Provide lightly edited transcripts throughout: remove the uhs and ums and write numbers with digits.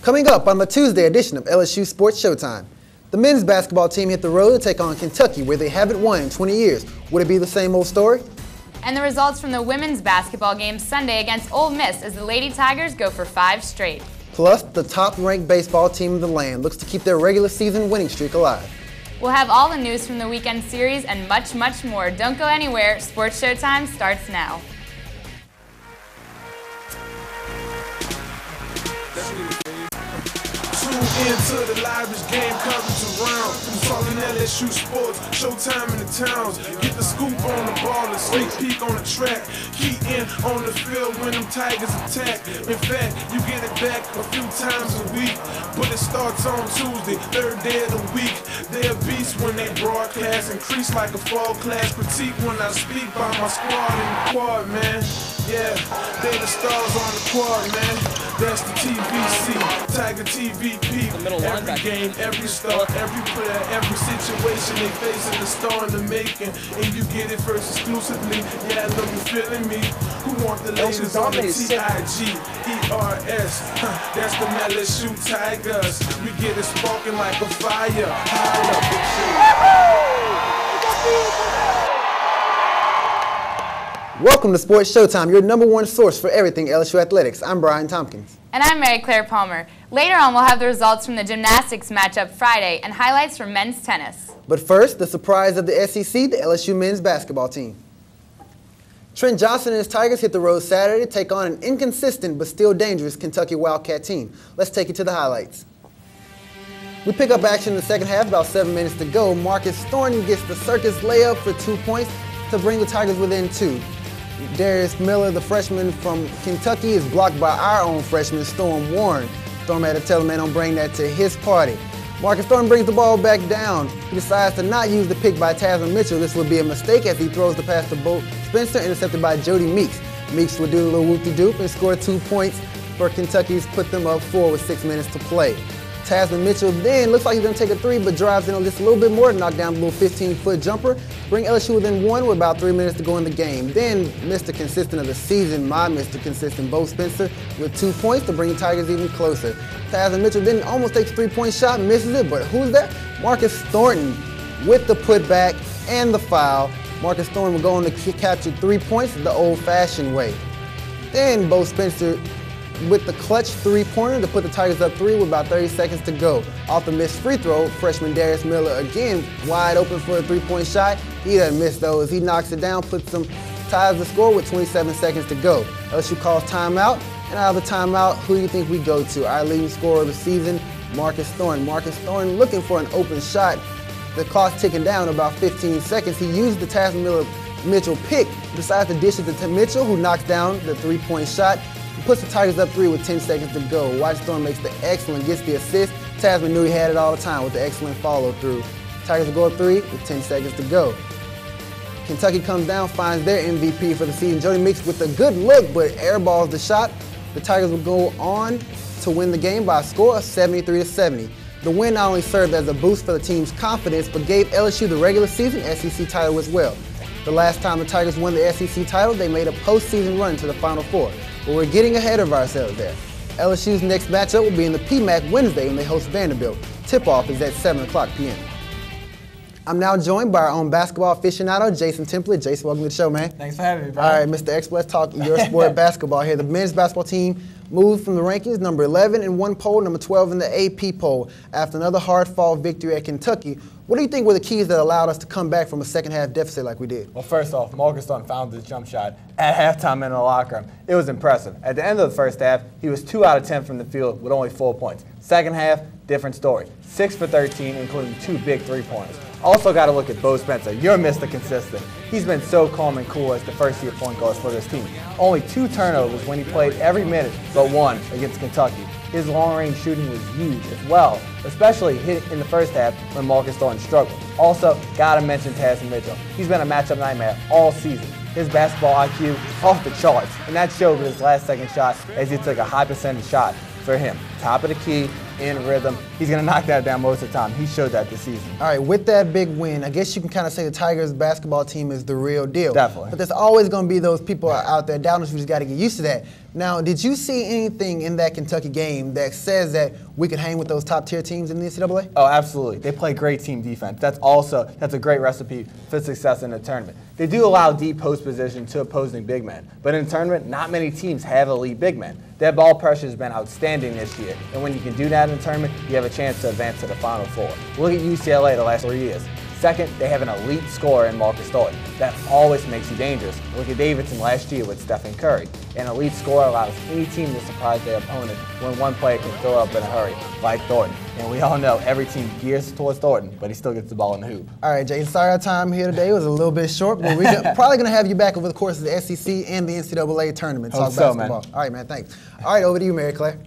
Coming up on the Tuesday edition of LSU Sports Showtime, the men's basketball team hit the road to take on Kentucky, where they haven't won in 20 years. Would it be the same old story? And the results from the women's basketball game Sunday against Ole Miss as the Lady Tigers go for 5 straight. Plus, the top-ranked baseball team in the land looks to keep their regular season winning streak alive. We'll have all the news from the weekend series and much, much more. Don't go anywhere. Sports Showtime starts now. Into the livest game coverage around. I'm talking LSU sports, Showtime in the towns. Get the scoop on the ball and sneak peek on the track. Key in on the field when them Tigers attack. In fact, you get it back a few times a week. But it starts on Tuesday, third day of the week. They're beasts when they broadcast, increase like a fall class. Critique when I speak by my squad in the quad, man. Yeah, they the stars on the quad, man. That's the TVC, Tiger TVP. Every game, every star, every player, every situation they facing the star in the making. And you get it first exclusively. Yeah, I know you feeling me. Who want the latest on the TIGERS? That's the LSU Tigers. We get it sparking like a fire. High up. Welcome to Sports Showtime, your #1 source for everything LSU athletics. I'm Brian Tompkins. And I'm Mary Claire Palmer. Later on, we'll have the results from the gymnastics matchup Friday and highlights from men's tennis. But first, the surprise of the SEC, the LSU men's basketball team. Trent Johnson and his Tigers hit the road Saturday to take on an inconsistent but still dangerous Kentucky Wildcat team. Let's take you to the highlights. We pick up action in the second half, about 7 minutes to go. Marcus Thornton gets the circus layup for 2 points to bring the Tigers within 2. Darius Miller, the freshman from Kentucky, is blocked by our own freshman, Storm Warren. Storm had to tell him, man, don't bring that to his party. Marcus Thornton brings the ball back down. He decides to not use the pick by Tasman Mitchell. This would be a mistake as he throws the pass to Bo Spencer, intercepted by Jody Meeks. Meeks would do a little whoop-de-doop and score 2 points for Kentucky's put them up 4 with 6 minutes to play. Tasman Mitchell then looks like he's going to take a 3, but drives in just a little bit more to knock down a little 15-foot jumper. Bring LSU within 1 with about 3 minutes to go in the game. Then Mr. Consistent of the season, my Mr. Consistent, Bo Spencer, with 2 points to bring the Tigers even closer. Tasman Mitchell then almost takes a 3-point shot, misses it, but who's that? Marcus Thornton with the putback and the foul. Marcus Thornton will go on to capture 3 points the old-fashioned way. Then Bo Spencer with the clutch 3-pointer to put the Tigers up 3 with about 30 seconds to go. Off the missed free throw, freshman Darius Miller again wide open for a 3-point shot. He doesn't miss those. He knocks it down, ties the score with 27 seconds to go. LSU calls timeout, and out of the timeout, who do you think we go to? Our leading scorer of the season, Marcus Thornton. Marcus Thornton looking for an open shot. The clock's ticking down about 15 seconds. He used the Tasman Mitchell pick, decides to dish it to Mitchell, who knocks down the 3-point shot. Puts the Tigers up 3 with 10 seconds to go. Wyatt Storm makes the excellent, gets the assist. Tasman knew he had it all the time with the excellent follow-through. Tigers will go up 3 with 10 seconds to go. Kentucky comes down, finds their MVP for the season. Jody Meeks with a good look, but airballs the shot. The Tigers will go on to win the game by a score of 73-70. The win not only served as a boost for the team's confidence, but gave LSU the regular season SEC title as well. The last time the Tigers won the SEC title, they made a postseason run to the Final Four. But we're getting ahead of ourselves there. LSU's next matchup will be in the PMAC Wednesday when they host Vanderbilt. Tip-off is at 7 o'clock p.m. I'm now joined by our own basketball aficionado, Jason Template. Jason, welcome to the show, man. Thanks for having me, Brian. All right, Mr. X, let's talk your sport basketball here. The men's basketball team moved from the rankings, number 11 in one poll, number 12 in the AP poll, after another hard-fought victory at Kentucky. What do you think were the keys that allowed us to come back from a second-half deficit like we did? Well, first off, Marcus Thornton found his jump shot at halftime in the locker room. It was impressive. At the end of the first half, he was 2 out of 10 from the field with only 4 points. Second half, different story. 6 for 13, including 2 big 3-pointers. Also got to look at Bo Spencer. You're Mr. Consistent. He's been so calm and cool as the first-year point guard for this team. Only 2 turnovers when he played every minute, but 1 against Kentucky. His long-range shooting was huge as well, especially hit in the first half when Marcus Thornton struggled. Also, gotta mention Tasman Mitchell. He's been a matchup nightmare all season. His basketball IQ off the charts, and that showed with his last-second shot as he took a high-percentage shot for him. Top of the key, in rhythm. He's going to knock that down most of the time. He showed that this season. All right, with that big win, I guess you can kind of say the Tigers basketball team is the real deal. Definitely. But there's always going to be those people out there doubting us. We just got to get used to that. Now, did you see anything in that Kentucky game that says that we could hang with those top-tier teams in the NCAA? Oh, absolutely. They play great team defense. That's a great recipe for success in the tournament. They do allow deep post position to opposing big men, but in the tournament, not many teams have elite big men. Their ball pressure has been outstanding this year, and when you can do that in the tournament, you have a chance to advance to the Final Four. Look at UCLA the last 3 years. Second, they have an elite scorer in Marcus Thornton. That always makes you dangerous. Look at Davidson last year with Stephen Curry. An elite scorer allows any team to surprise their opponent when one player can fill up in a hurry, like Thornton. And we all know every team gears towards Thornton, but he still gets the ball in the hoop. All right, Jason, sorry our time here today was a little bit short, but we're probably going to have you back over the course of the SEC and the NCAA tournament. Hope so, man. All right, man, thanks. All right, over to you, Mary Claire.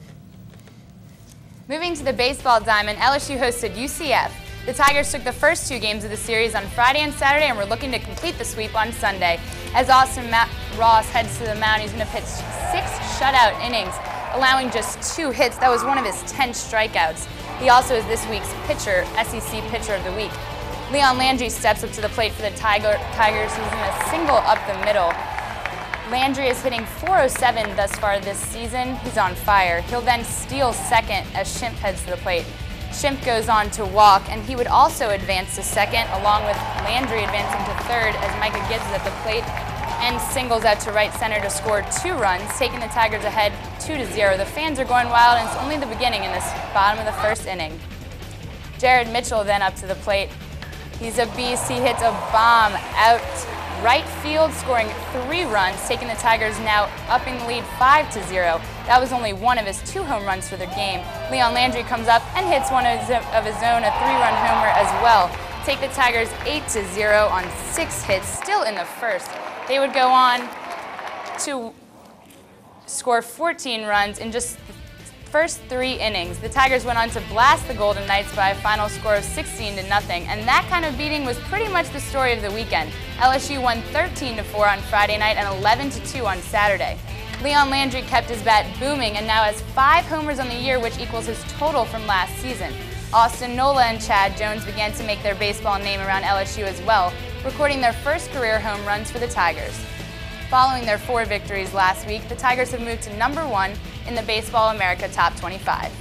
Moving to the baseball diamond, LSU hosted UCF. The Tigers took the first 2 games of the series on Friday and Saturday and were looking to complete the sweep on Sunday. As Austin Ross heads to the mound, he's going to pitch 6 shutout innings, allowing just 2 hits. That was one of his 10 strikeouts. He also is this week's SEC Pitcher of the Week. Leon Landry steps up to the plate for the Tigers. He's in a single up the middle. Landry is hitting .407 thus far this season. He's on fire. He'll then steal second as Schimpf heads to the plate. Schimpf goes on to walk, and he would also advance to second, along with Landry advancing to third as Micah Gibbs is at the plate and singles out to right center to score 2 runs, taking the Tigers ahead 2-0. The fans are going wild, and it's only the beginning in this bottom of the first inning. Jared Mitchell then up to the plate. He's a beast. He hits a bomb out right field, scoring 3 runs, taking the Tigers now upping the lead 5-0. That was only one of his 2 home runs for the game. Leon Landry comes up and hits one of his own, a 3-run homer as well. Take the Tigers 8-0 on 6 hits, still in the first. They would go on to score 14 runs in just the first 3 innings. The Tigers went on to blast the Golden Knights by a final score of 16-0, and that kind of beating was pretty much the story of the weekend. LSU won 13-4 on Friday night and 11-2 on Saturday. Leon Landry kept his bat booming and now has 5 homers on the year, which equals his total from last season. Austin Nola and Chad Jones began to make their baseball name around LSU as well, recording their first career home runs for the Tigers. Following their 4 victories last week, the Tigers have moved to #1 in the Baseball America Top 25.